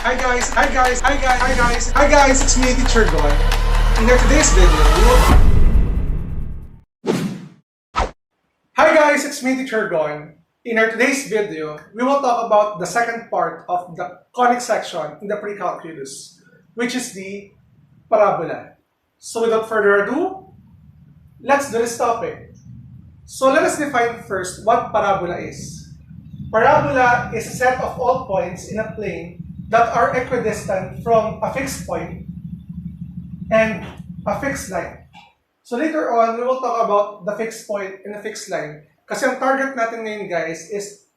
It's me, Teacher Gon. In our today's video, we will talk about the second part of the conic section in the pre-calculus, which is the parabola. So without further ado, let's do this topic. So let us define first what parabola is. Parabola is a set of all points in a plane that are equidistant from a fixed point and a fixed line. So later on, we will talk about the fixed point and the fixed line. Kasi ang target natin ngayon, guys, is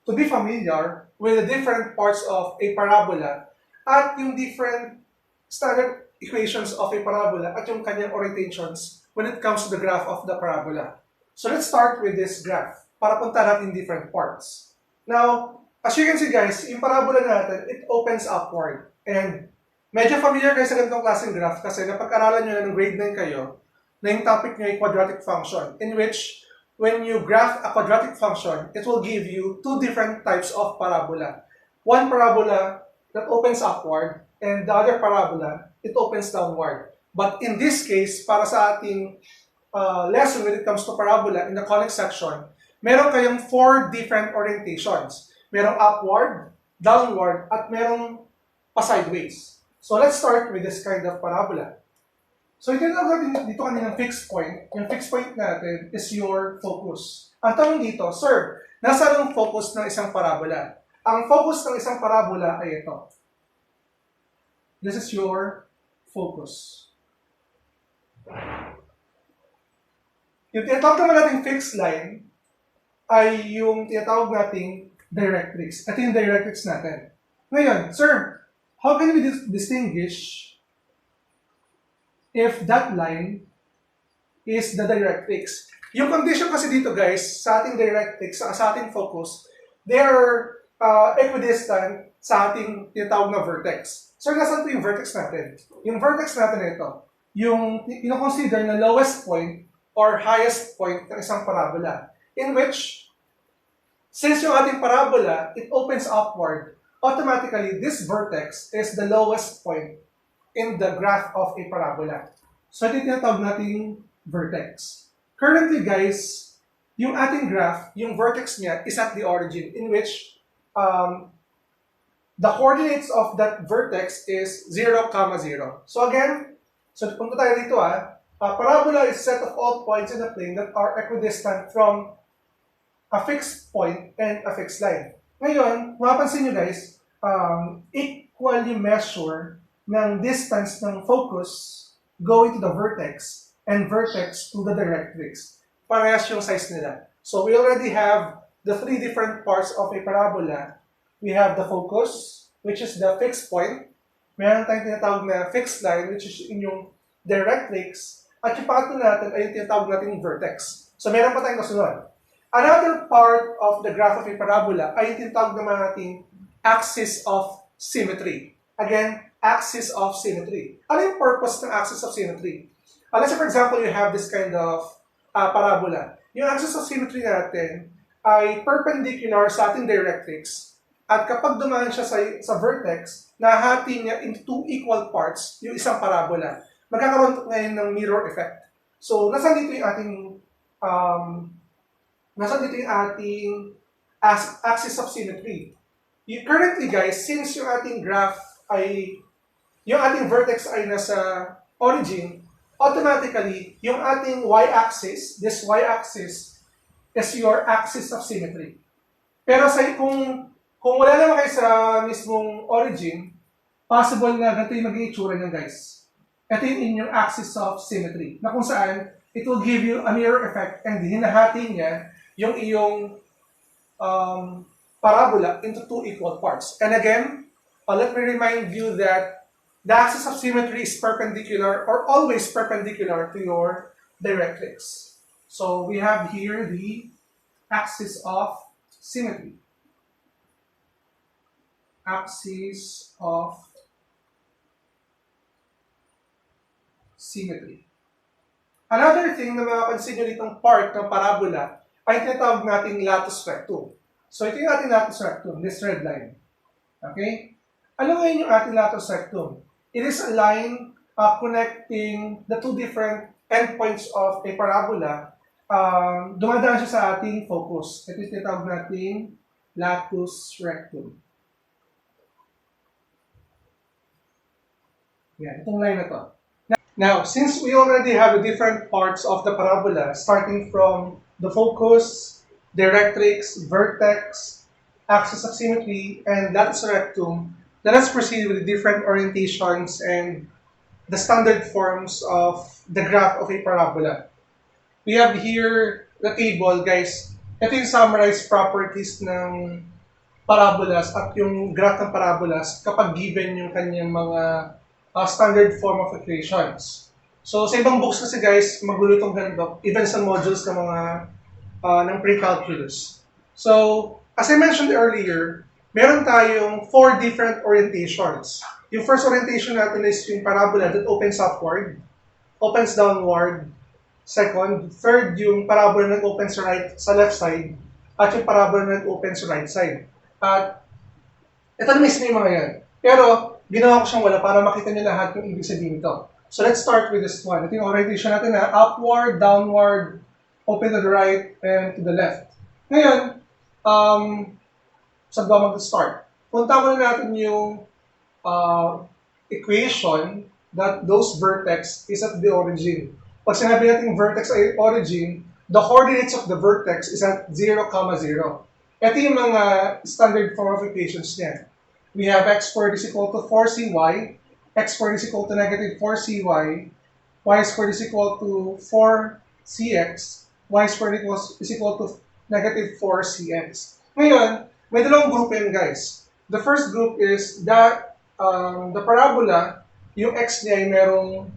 to be familiar with the different parts of a parabola at yung different standard equations of a parabola at yung kanyang orientations when it comes to the graph of the parabola. So let's start with this graph para punta natin different parts. Now, as you can see, guys, yung parabola natin, it opens upward. And medyo familiar kayo sa ganitong klaseng graph kasi napag-aralan nyo na ng grade 9 kayo na yung topic nyo ay quadratic function, in which when you graph a quadratic function, it will give you two different types of parabola. One parabola that opens upward, and the other parabola, it opens downward. But in this case, para sa ating lesson when it comes to parabola in the conic section, meron kayong four different orientations. Merong upward, downward, at merong pa-sideways. So let's start with this kind of parabola. So itinatawag natin dito kaninang fixed point. Yung fixed point natin is your focus. Ang tanong dito, sir, nasaan ang focus ng isang parabola? Ang focus ng isang parabola ay ito. This is your focus. Yung tinatawag naman natin fixed line ay yung tinatawag nating directrix. Ito yung directrix natin. Ngayon, sir, how can we distinguish if that line is the directrix? Yung condition kasi dito, guys, sa ating directrix, sa ating focus, they are equidistant sa ating tinatawag na vertex. So, nasan po yung vertex natin? Yung vertex natin ito, yung ino-consider na lowest point or highest point ng isang parabola, in which, since yung ating parabola, it opens upward, automatically, this vertex is the lowest point in the graph of a parabola. So, ito tinatawag nating vertex. Currently, guys, yung ating graph, yung vertex niya is at the origin, in which the coordinates of that vertex is 0, 0. So again, so punta tayo dito a parabola is a set of all points in the plane that are equidistant from a fixed point and a fixed line. Ngayon, mapapansin nyo guys, equally measure ng distance ng focus going to the vertex and vertex to the directrix. Parehas yung size nila. So we already have the three different parts of a parabola. We have the focus, which is the fixed point. Meron tayong tinatawag na fixed line, which is yung directrix. At yung pangatlo natin ay yung tinatawag natin vertex. So meron pa tayong kasunod. Another part of the graph of a parabola ay yung tinatawag naman natin axis of symmetry. Again, axis of symmetry. Ano yung purpose ng axis of symmetry? Let's say for example, you have this kind of parabola. Yung axis of symmetry natin ay perpendicular sa ating directrix. At kapag dumaan siya sa vertex, nahati niya into two equal parts yung isang parabola. Magkakaroon ngayon ng mirror effect. So, nasan dito yung ating axis of symmetry? Currently, guys, since yung ating graph ay, yung ating vertex ay nasa origin, automatically, yung ating y-axis, this y-axis, is your axis of symmetry. Pero kung wala naman kayo sa mismong origin, possible na ganito yung magiging itsura niyan, guys. Ito yung inyong axis of symmetry, na kung saan it will give you a mirror effect and hinahati niya yung iyong parabola into two equal parts. And again, let me remind you that the axis of symmetry is perpendicular or always perpendicular to your directrix. So we have here the axis of symmetry. Axis of symmetry. Another thing na mapapansin nyo ditong part ng parabola ay tinatawag nating latus rectum. So ito yung ating latus rectum, this red line. Okay? Ano ngayon yung ating latus rectum? It is a line connecting the two different endpoints of a parabola. Dumadaan siya sa ating focus. Ito yung tinatawag nating latus rectum. Yan, itong line na to. Now, since we already have the different parts of the parabola, starting from the focus, directrix, vertex, axis of symmetry, and latus rectum, let us proceed with the different orientations and the standard forms of the graph of a parabola. We have here the table, guys. Ito yung summarized properties ng parabolas at yung graph ng parabolas kapag given yung kanyang mga standard form of equations. So, sa ibang books kasi guys, magulo itong ganito, even sa modules ng mga ng pre-calculus. So, as I mentioned earlier, meron tayong 4 different orientations. Yung first orientation natin is yung parabola that opens upward, opens downward. Second, third, yung parabola na opens sa left side, at yung parabola na opens sa right side. At ito na mismo yung mga yan. Pero, ginawa ko siyang wala para makita niyo lahat yung ibig sabihin nito. So, let's start with this one. Ito yung orientation natin na upward, downward, open to the right, and to the left. Ngayon, saan ba mag-start? Punta muna natin yung equation that those vertex is at the origin. Pag sinabi natin vertex ay origin, the coordinates of the vertex is at 0, 0. Ito yung mga standard form of equations niya. We have x squared is equal to 4cy, x squared is equal to negative 4cy, y squared is equal to 4cx, y squared is equal to negative 4cx. Ngayon, may dalawang group yan, guys. The first group is that the parabola, yung x niya ay merong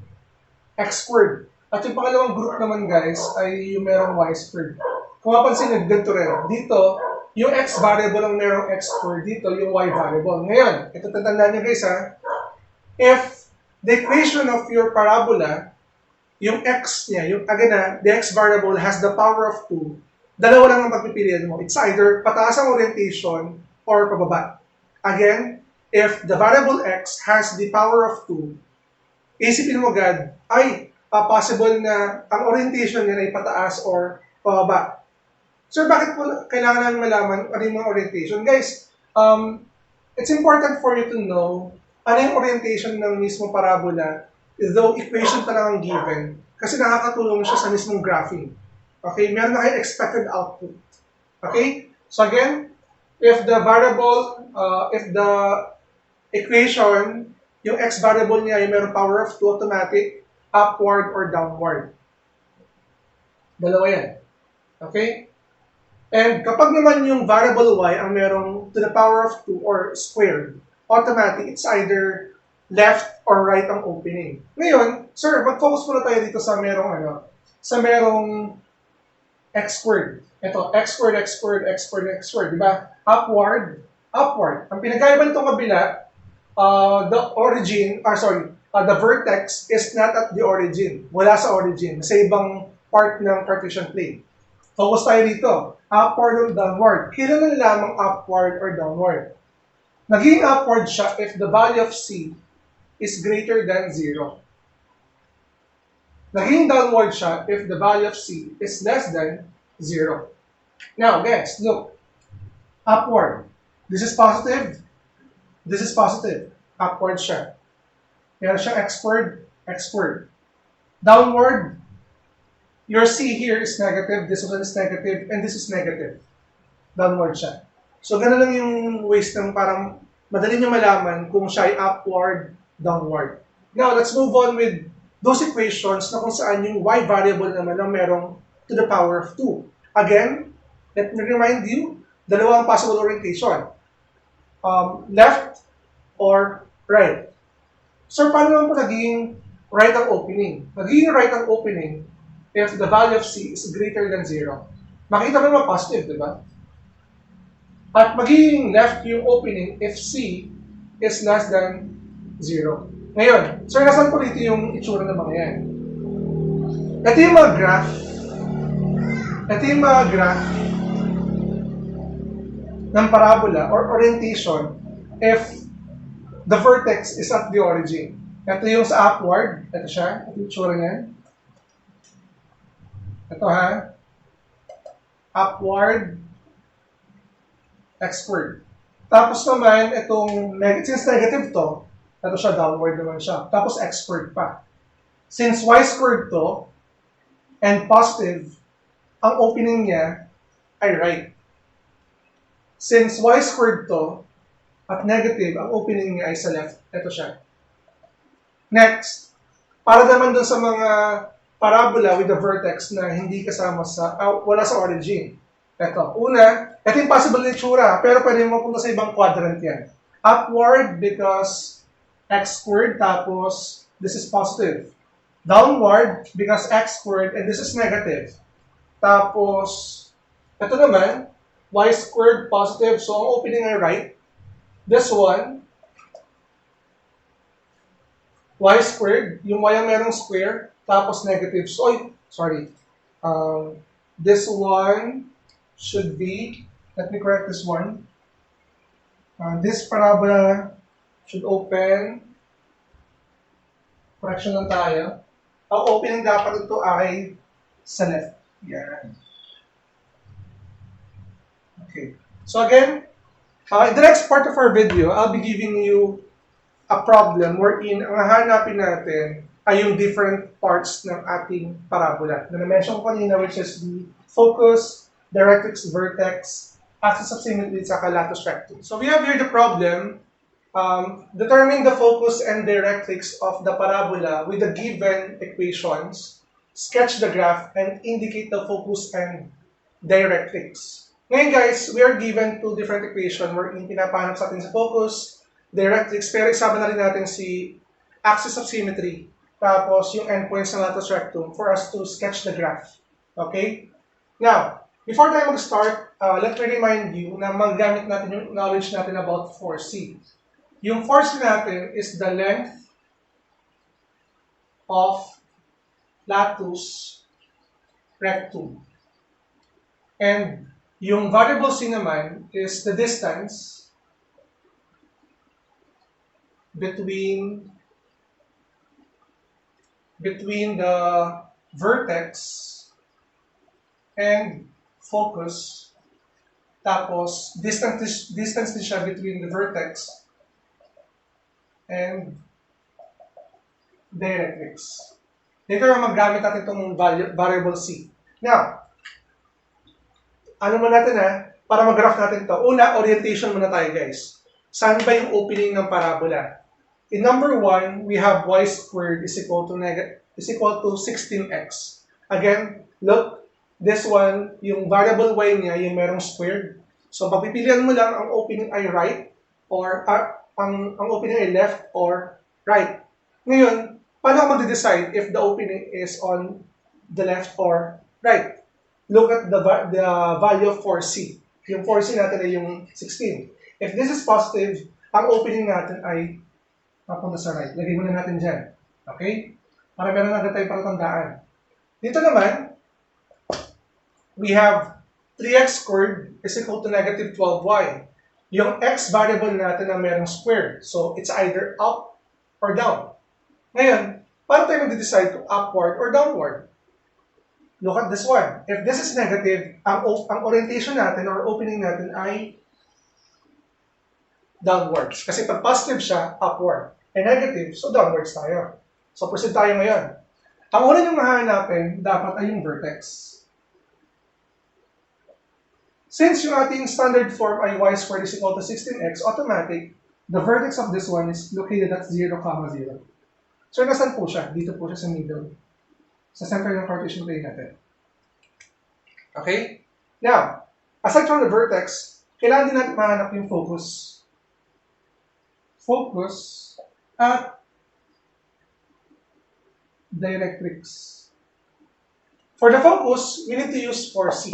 x squared. At yung pangalawang group naman, guys, ay yung merong y squared. Kung mapansin nyo, ganito rin. Dito, yung x variable ang merong x squared. Dito, yung y variable. Ngayon, ito tatandaan nyo, guys, ha? If the equation of your parabola, yung x niya, yung the x variable has the power of 2, dalawa lang ang pagpipilian mo. It's either pataas ang orientation or pababa. Again, if the variable x has the power of 2, isipin mo agad, ay, possible na ang orientation niya ay pataas or pababa. Sir, bakit po kailangan namin malaman ano yung mga orientation? Guys, it's important for you to know ano yung orientation ng mismong parabola, though equation pa lang ang given, kasi nakakatulong siya sa mismong graphing. Okay, meron na kayo expected output. Okay, so again, if the variable, if the equation, yung x variable niya ay meron power of 2, automatic, upward or downward. Dalawa yan. Okay? And kapag naman yung variable y ang merong to the power of 2 or squared, automatic, it's either left or right ang opening. Ngayon, sir, mag-focus muna tayo dito sa merong x squared. Ito, x squared, x squared, x squared, x squared, di ba? Upward, upward. Ang pinagkaiba nitong kabila, the vertex is not at the origin. Wala sa origin. Sa ibang part ng Cartesian plane. Focus tayo dito. Upward or downward. Kailan lamang upward or downward? Naging upward siya if the value of c is greater than 0. Naging downward siya if the value of c is less than 0. Now, guys, look. Upward. This is positive. This is positive. Upward siya. Meron siyang x squared, x squared. Downward, your c here is negative, this one is negative, and this is negative. Downward siya. So, ganun lang yung ways ng parang madali nyo malaman kung siya ay upward, downward. Now, let's move on with those equations na kung saan yung y variable naman ang merong to the power of 2. Again, let me remind you, dalawang possible orientation. Left or right. So, paano naman po naging right ang opening? Naging right ang opening if the value of c is greater than 0. Makita mo naman positive, di ba? At magiging left yung opening if c is less than 0. Ngayon, sir, nasan po dito yung itsura ng mga yan? Ito yung mga graph. Ito yung mga graph ng parabola or orientation if the vertex is at the origin. Ito yung sa upward. Ito siya. Ito yung tsura niyan. Ito ha. Upward, xward. Tapos naman, since negative to, ito siya, downward naman siya. Tapos xward pa. Since y squared to, and positive, ang opening niya ay right. Since y squared to, at negative, ang opening niya ay sa left. Ito siya. Next, para naman dun sa mga parabola with the vertex na hindi kasama wala sa origin. Ito. Una, ito yung possible na itsura, pero pwede mo punta sa ibang quadrant yan. Upward because x squared, tapos this is positive. Downward because x squared, and this is negative. Tapos, ito naman, y squared positive, so ang opening ay right. This one, y squared, yung y ang merong square, tapos negative. So, sorry. This one should be, let me correct this one. This parabola should open, correction lang tayo. Ang opening dapat ito ay sa left. Yan. Okay. So again, in the next part of our video, I'll be giving you a problem wherein ang hahanapin natin ay yung different parts ng ating parabola. Na na-mention ko kanina, which is the focus, directrix, vertex, axis of symmetry, at latus rectum. So we have here the problem. Determine the focus and directrix of the parabola with the given equations, sketch the graph, and indicate the focus and directrix. Ngayon guys, we are given two different equations wherein pinapahanap sa atin sa focus, directrix, pero isama na rin natin si axis of symmetry, tapos yung endpoints ng latus rectum for us to sketch the graph. Okay? Now, before tayo mag-start, let me remind you na maggamit natin yung knowledge natin about 4C. Yung 4C natin is the length of latus rectum. And yung variable C naman is the distance between the vertex and focus. Tapos, distance din siya between the vertex and directrix. Dito na maggamit natin itong variable C. Now, ano muna natin para mag-graph natin ito. Una, orientation muna tayo guys. Saan ba yung opening ng parabola? In number 1, we have y squared is equal to 16x. Again, look, this one, yung variable y niya, yung merong squared. So, pagpipilian mo lang, ang opening ay right, or ang opening ay left or right. Ngayon, paano ako mag-decide if the opening is on the left or right? Look at the value of 4C. Yung 4C natin ay yung 16. If this is positive, ang opening natin ay papunta sa right. Lagay muna natin dyan. Okay? Para meron agad tayong palatandaan. Dito naman, we have 3x squared is equal to negative 12y. Yung x variable natin na merong square. So, it's either up or down. Ngayon, paano tayo mag-decide to upward or downward? Look at this one. If this is negative, ang orientation natin or opening natin ay downwards. Kasi pag positive siya, upward. And negative, so downwards tayo. So proceed tayo ngayon. Ang una nyo mahanapin, dapat ay yung vertex. Since yung ating standard form ay y squared is equal to 16x, automatic, the vertex of this one is located at 0, 0. So nasan po siya? Dito po siya sa middle. Sa center ng Cartesian plane natin. Okay? Now, aside from the vertex, kailangan din natin mahanap yung focus. Focus at directrix. For the focus, we need to use 4C.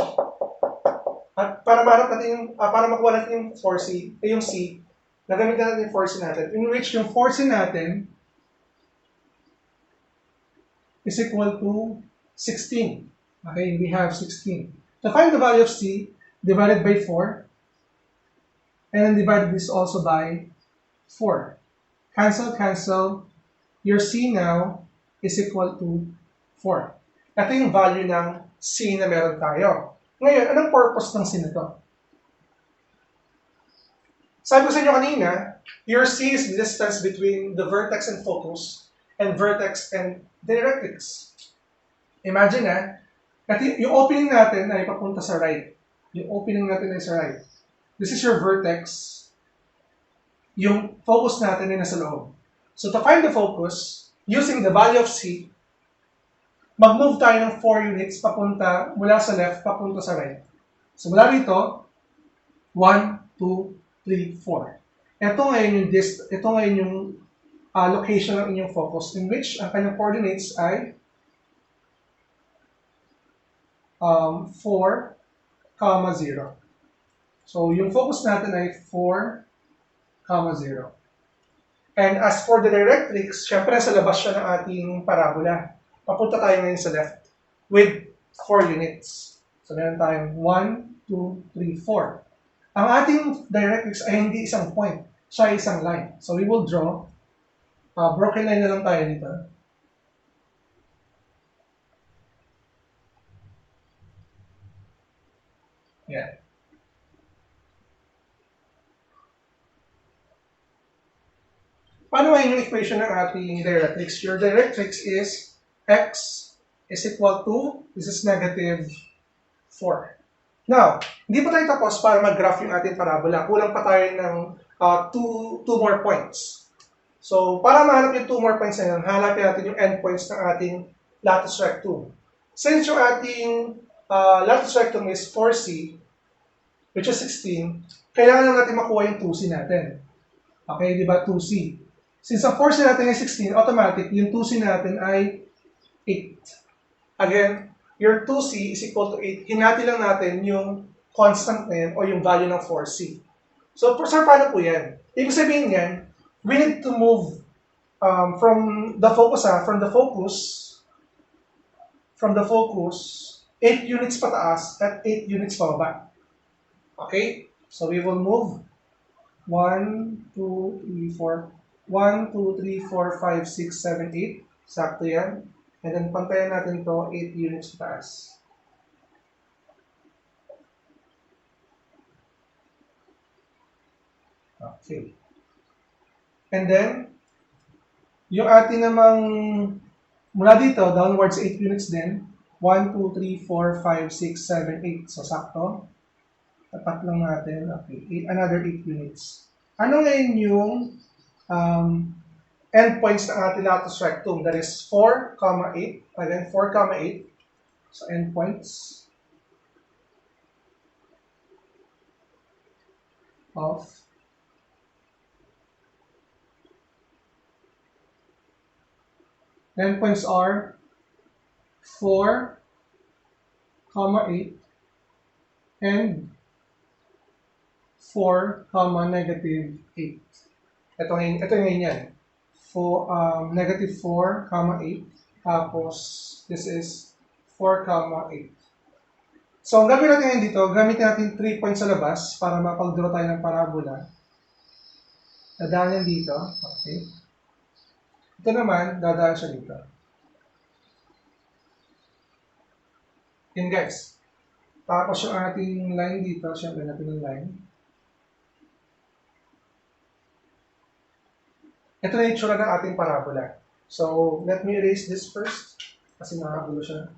At para mahanap natin yung, para makuha natin yung 4C, yung C, nagamitan natin yung 4C natin. In which yung 4C natin is equal to 16. Okay, we have 16. To find the value of C, divided by 4, and then divide this also by 4. Cancel, cancel. Your C now is equal to 4. Ito yung value ng C na meron tayo. Ngayon, anong purpose ng C na to? Sabi ko sa inyo kanina, your C is the distance between the vertex and focus and vertex and directrix. Imagine yung opening natin ay papunta sa right. Yung opening natin ay sa right. This is your vertex. Yung focus natin ay nasa loob. So to find the focus, using the value of C, mag-move tayo ng 4 units papunta mula sa left papunta sa right. So mula rito, 1, 2, 3, 4. Ito ngayon yung location ng inyong focus in which ang kanyang coordinates ay 4, 0. So yung focus natin ay 4, 0. And as for the directrix, syempre sa labas siya ng ating parabola. Papunta tayo ngayon sa left with 4 units. So meron tayong 1, 2, 3, 4. Ang ating directrix ay hindi isang point. Siya ay isang line. So we will draw. Broken line na lang tayo dito. Yan. Paano ngayon yung equation ng ating directrix? Your directrix is x is equal to, this is negative 4. Now, hindi pa tayo tapos para mag-graph yung ating parabola. Kulang pa tayo ng two more points. So, para mahanap yung 2 more points na yun, hanapin natin yung endpoints ng ating latus rectum. Since yung ating latus rectum is 4C, which is 16, kailangan lang natin makuha yung 2C natin. Okay, di ba? 2C. Since ang 4C natin ay 16, automatic, yung 2C natin ay 8. Again, your 2C is equal to 8. Hinati lang natin yung constant na yun o yung value ng 4C. So, paano po yan? Ibig sabihin yan, we need to move from the focus, 8 units pataas at 8 units pababa. Okay? So, we will move 1, 2, 3, 4. 1, 2, 3, 4, 5, 6, 7, 8. Sakto yan. And then, pantayan natin to 8 units pataas. Okay. And then, yung ating namang mula dito, downwards 8 units din. 1, 2, 3, 4, 5, 6, 7, 8. So, sakto. Tapat lang natin. Okay. Another 8 units. Ano ngayon yung endpoints ng ating latus rectum? That is 4, 8. Again, 4, 8. So, endpoints of endpoints are 4, 8 and 4, negative 8. Ito ngayon yan. Negative 4, 8. Tapos, this is 4, 8. So, ang gagawin natin ngayon dito, gamitin natin 3 points sa labas para mapag-draw tayo ng parabola. Dadaan yan dito. Okay. Ito naman, dadaan siya dito. Yan guys. Tapos yung ating line dito, siyempre natin yung line. Ito na yung itsura ng ating parabola. So, let me erase this first kasi nakakagulo siya.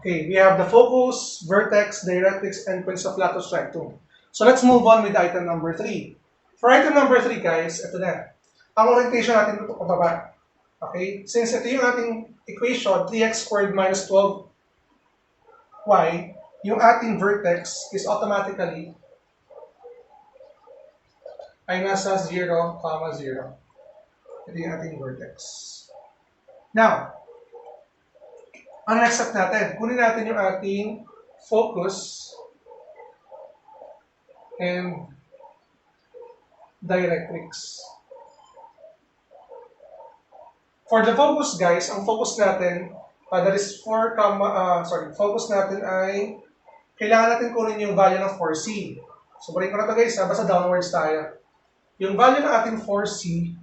Okay, we have the focus, vertex, directrix, endpoints of latus rectum. So, let's move on with item number 3. For item number 3, guys, ito na. Ang orientation natin ito pababa. Okay? Since ito yung ating equation, 3x squared minus 12y, yung ating vertex is automatically ay nasa 0, 0. Ito yung ating vertex. Now, ang next step natin, kunin natin yung ating focus and directrix. For the focus, guys, ang focus natin, that is focus natin ay, kailangan natin kunin yung value ng 4C. So, balik ko na ito guys, basta downwards tayo. yung value ng ating 4C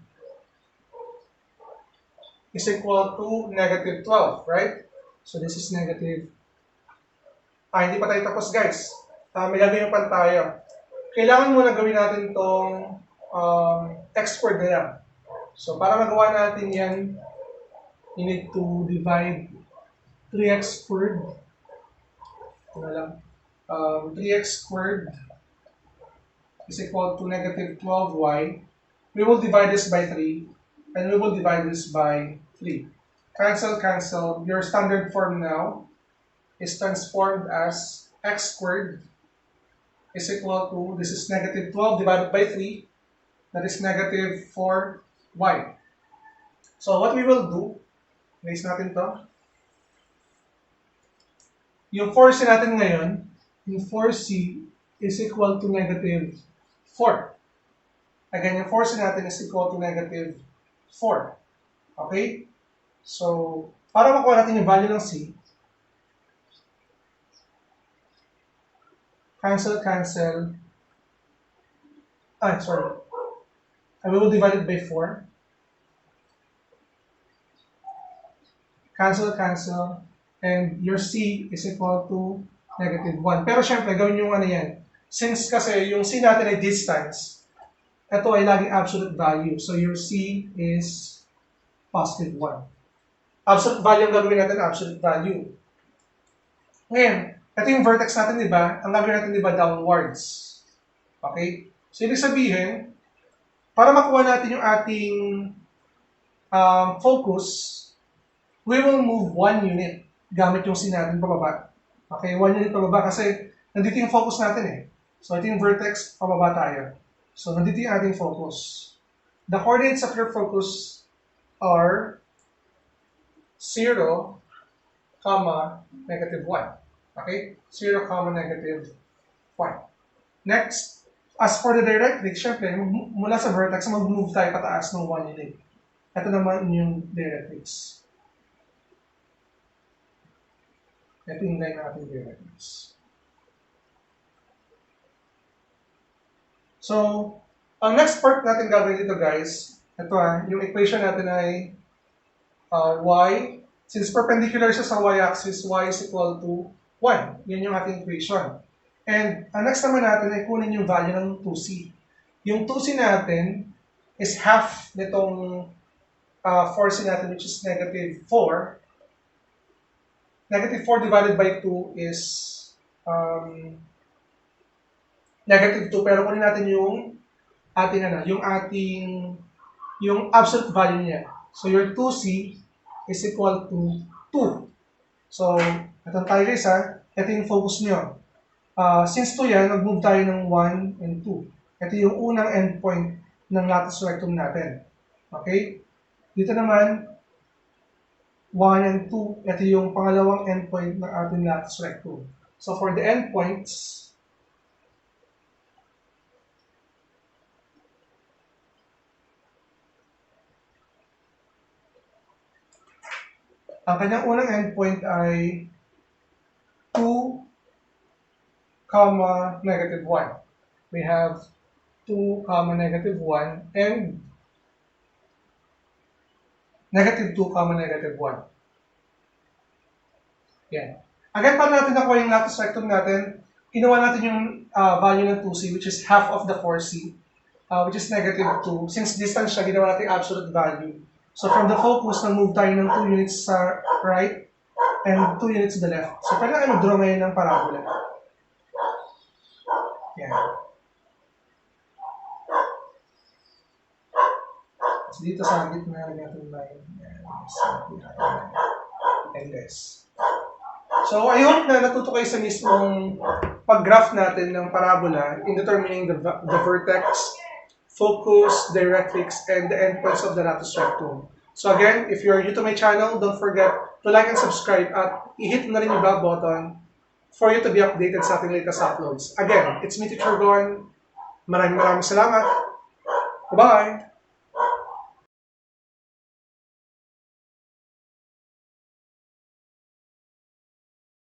is equal to negative 12, right? So this is negative. Hindi pa tayo tapos, guys. May gagawin pa tayo. Kailangan muna gawin natin itong x squared na yan. So para magawa natin yan, you need to divide 3x squared. 3x squared is equal to negative 12y. We will divide this by 3, and we will divide this by 3. Cancel, cancel. Your standard form now is transformed as x squared is equal to, this is negative 12 divided by 3, that is negative 4y. So what we will do, erase natin to. Yung 4c natin ngayon, yung 4c is equal to negative 4. Again, yung 4c natin is equal to negative 4. Okay? So, para makuha natin yung value ng c, cancel, cancel. Sorry. I will divide it by 4. Cancel, cancel. And your c is equal to negative 1. Pero syempre, gawin yung ano yan. Since kasi yung c natin ay distance, ito ay laging absolute value. So your c is positive 1. Absolute value ang gagawin natin, absolute value. Ngayon, ito yung vertex natin, di ba? Ang gagawin natin, di ba, downwards. Okay? So, ibig sabihin, para makuha natin yung ating focus, we will move 1 unit gamit yung C natin pababa. Okay? 1 unit pababa kasi nandito yung focus natin eh. So, ito yung vertex, pababa tayo. So, nandito yung ating focus. The coordinates of your focus are 0, negative 1. Okay? 0, negative 1. Next, as for the directrix, syempre, mula sa vertex, mag-move tayo pataas ng 1 unit. Ito naman yung directrix. Ito yung line natin directrix. So, ang next part natin gagawin dito, guys, ito yung equation natin ay y, since perpendicular siya sa y-axis, y is equal to 1. Yan yung ating equation. And ang next naman natin ay kunin yung value ng 2c. Yung 2c natin is half nitong 4c natin, which is negative 4. Negative 4 divided by 2 is negative 2. Pero kunin natin yung ating yung absolute value niya. So your 2c is equal to 2. So, ito tayo guys ito yung focus nyo. Since 2 yan, mag-move tayo ng 1 and 2. Ito yung unang endpoint ng latus rectum natin. Okay? Dito naman, 1 and 2, ito yung pangalawang endpoint ng ating latus rectum. So, for the endpoints, ang kanyang unang endpoint ay 2, negative 1. We have 2, negative 1 and negative 2, negative 1. Yan. Again, para natin nakuha yung latus rectum natin, kinuha natin yung value ng 2c, which is half of the 4c, which is negative 2. Since distance siya, ginawa natin absolute value. So from the focus, nag-move tayo ng 2 units sa right and 2 units to the left. So pwede na mag-draw ngayon ng parabola. Yan. So dito sa gitna natin line. And this. So I hope na natuto kayo sa mismong pag-graph natin ng parabola in determining the vertex, focus, directrix, and the endpoints of the latus rectum. So again, if you're new to my channel, don't forget to like and subscribe at i-hit na rin yung bell button for you to be updated sa ating latest uploads. Again, it's me, Teacher Gon. Maraming salamat. Bye-bye!